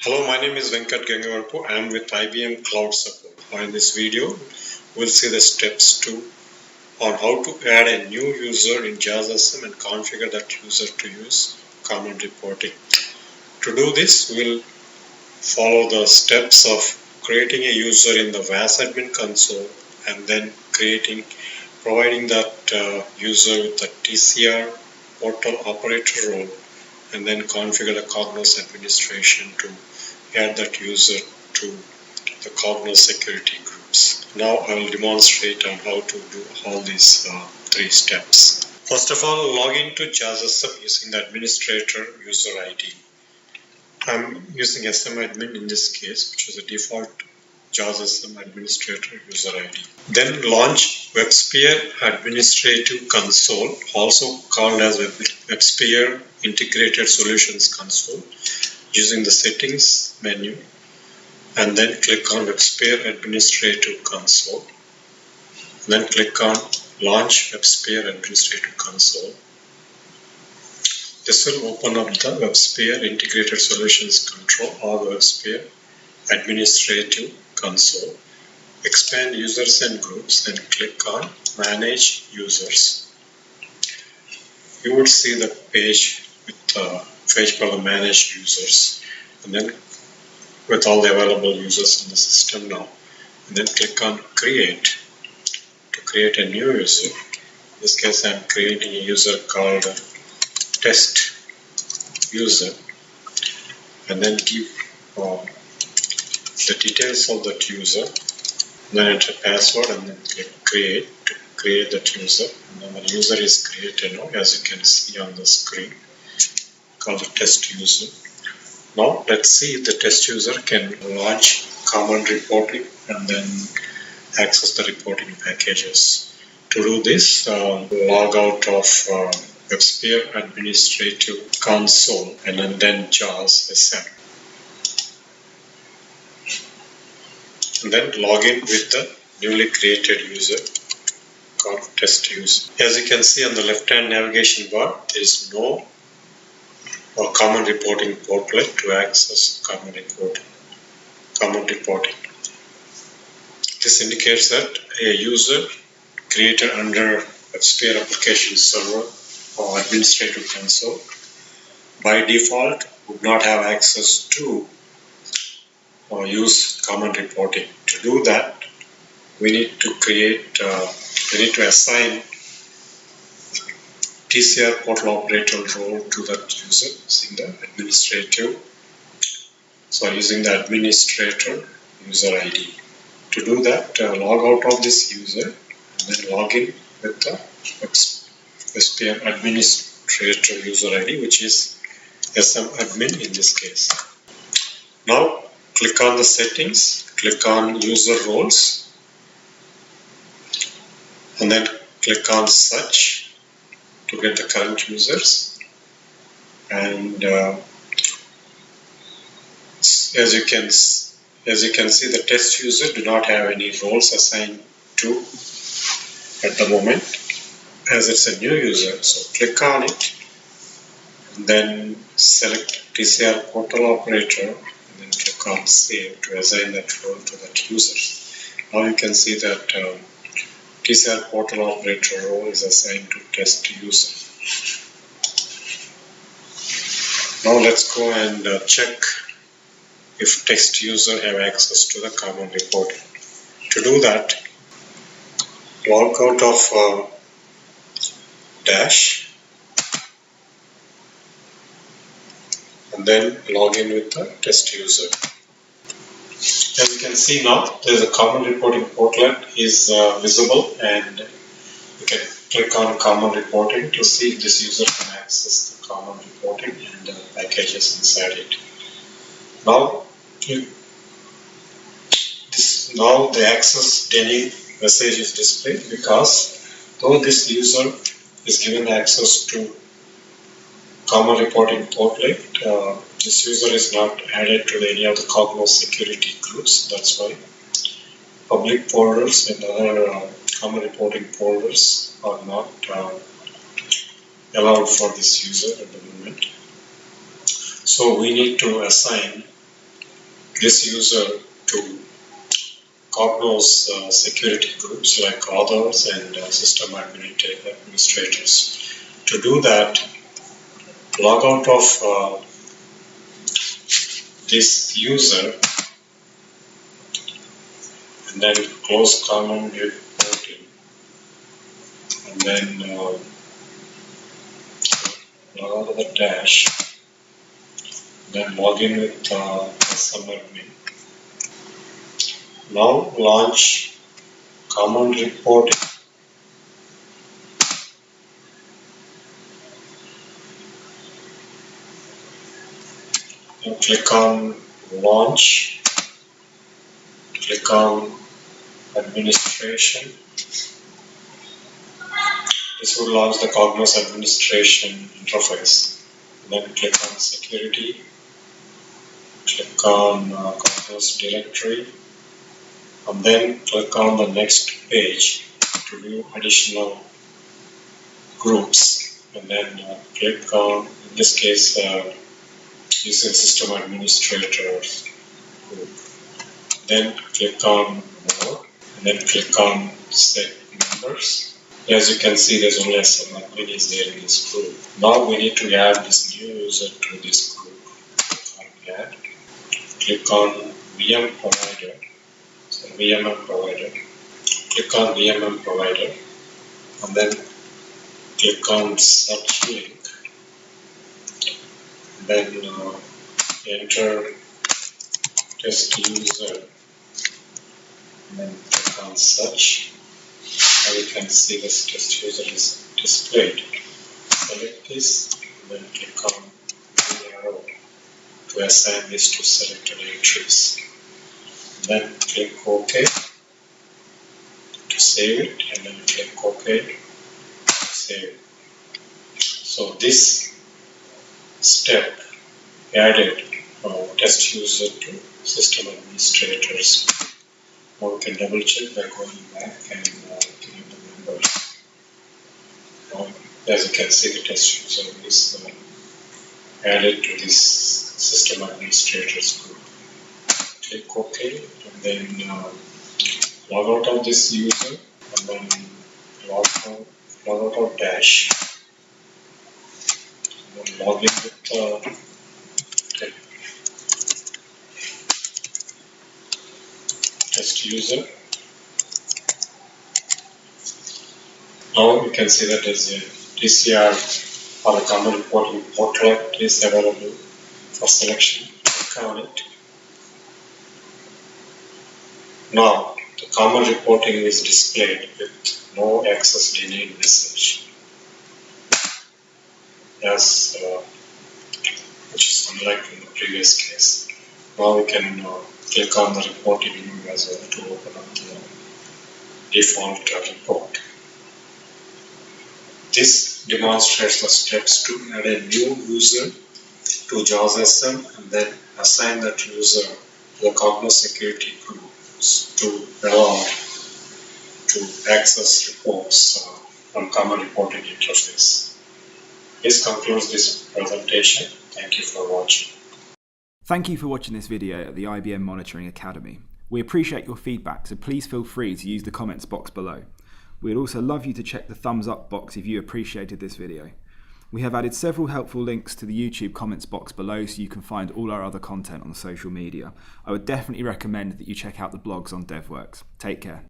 Hello, my name is Venkat Gangavarpu. I am with IBM Cloud Support. In this video, we'll see the steps on how to add a new user in JazzSM and configure that user to use common reporting. To do this, we'll follow the steps of creating a user in the WAS admin console and then providing that user with the TCR portal operator role, and then configure the Cognos administration to add that user to the Cognos security groups. Now I will demonstrate on how to do all these three steps. First of all, log into JazzSM using the administrator user ID. I'm using SMAdmin in this case, which is a default JazzSM administrator user ID. Then launch WebSphere Administrative Console, also called as WebSphere Integrated Solutions Console, using the settings menu, and then click on WebSphere Administrative Console. Then click on Launch WebSphere Administrative Console. This will open up the WebSphere Integrated Solutions Control or WebSphere Administrative Console. Expand users and groups, then click on Manage Users. You would see the page for the Manage Users, and then with all the available users in the system now. And then click on Create to create a new user. In this case, I'm creating a user called Test User, and then give the details of that user, then enter password, and then click Create to create that user. And then the user is created now, as you can see on the screen, called the test user. Now let's see if the test user can launch common reporting and then access the reporting packages. To do this, log out of WebSphere Administrative Console and then JazzSM. And then log in with the newly created user called test user. As you can see on the left hand navigation bar, there is no common reporting portlet to access common reporting. This indicates that a user created under WebSphere Application Server or Administrative Console by default would not have access to or use common reporting. To do that, we need to assign TCR PortalOperator role to that user using the administrator user ID. To do that, log out of this user and then log in with the WebSphere administrator user ID, which is SMAdmin in this case. Now click on the settings, click on user roles, and then click on search to get the current users. And as you can see, the test user do not have any roles assigned to at the moment, as it's a new user. So click on it, and then select TCR PortalOperator, and then click on Save to assign that role to that user. Now you can see that TCR PortalOperator role is assigned to test user. Now let's go and check if test user have access to the common reporting. To do that, log out of Dash and then log in with the test user. As you can see now, there is a common reporting portlet is visible, and you can click on common reporting to see if this user can access the common reporting and the packages inside it. Now the access denied message is displayed because though this user is given access to common reporting portlet, this user is not added to any of the Cognos security groups. That's why public folders and other common reporting folders are not allowed for this user at the moment. So we need to assign this user to Cognos security groups like authors and system administrators. To do that, log out of this user and then close common reporting, and then log out of the dash, then log in with SMRB. Now launch common reporting. And click on launch, click on administration. This will launch the Cognos administration interface. Then click on security, click on Cognos directory, and then click on the next page to view additional groups, and then click on, in this case, user system administrators group. Then click on more, and then click on set members. As you can see, there's only some admin is there in this group. Now we need to add this new user to this group. Click on add. Click on VM provider. So VMM provider. Click on VMM provider, and then click on search link. Then enter test user, and then click on search. Now you can see this test user is displayed. Select this, and then click on the arrow to assign this to selected entries. And then click OK to save it, and then click OK to save it. So this step added test user to system administrators. Now we can double check by going back and looking at the members. Now, as you can see, the test user is added to this system administrators group. Click OK, and then log out of this user, and then log out of dash, and then log in with test user. Now you can see that there's a TCR or the common reporting portal is available for selection. Click on it. Now the common reporting is displayed with no access denied message, which is unlike in the previous case. Now we can click on the reporting view as well to open up the default report. This demonstrates the steps to add a new user to JazzSM and then assign that user to the Cognos security groups to allow to access reports from common reporting interface. This concludes this presentation. Thank you for watching. Thank you for watching this video at the IBM Monitoring Academy. We appreciate your feedback, so please feel free to use the comments box below. We'd also love you to check the thumbs up box if you appreciated this video. We have added several helpful links to the YouTube comments box below so you can find all our other content on social media. I would definitely recommend that you check out the blogs on DevWorks. Take care.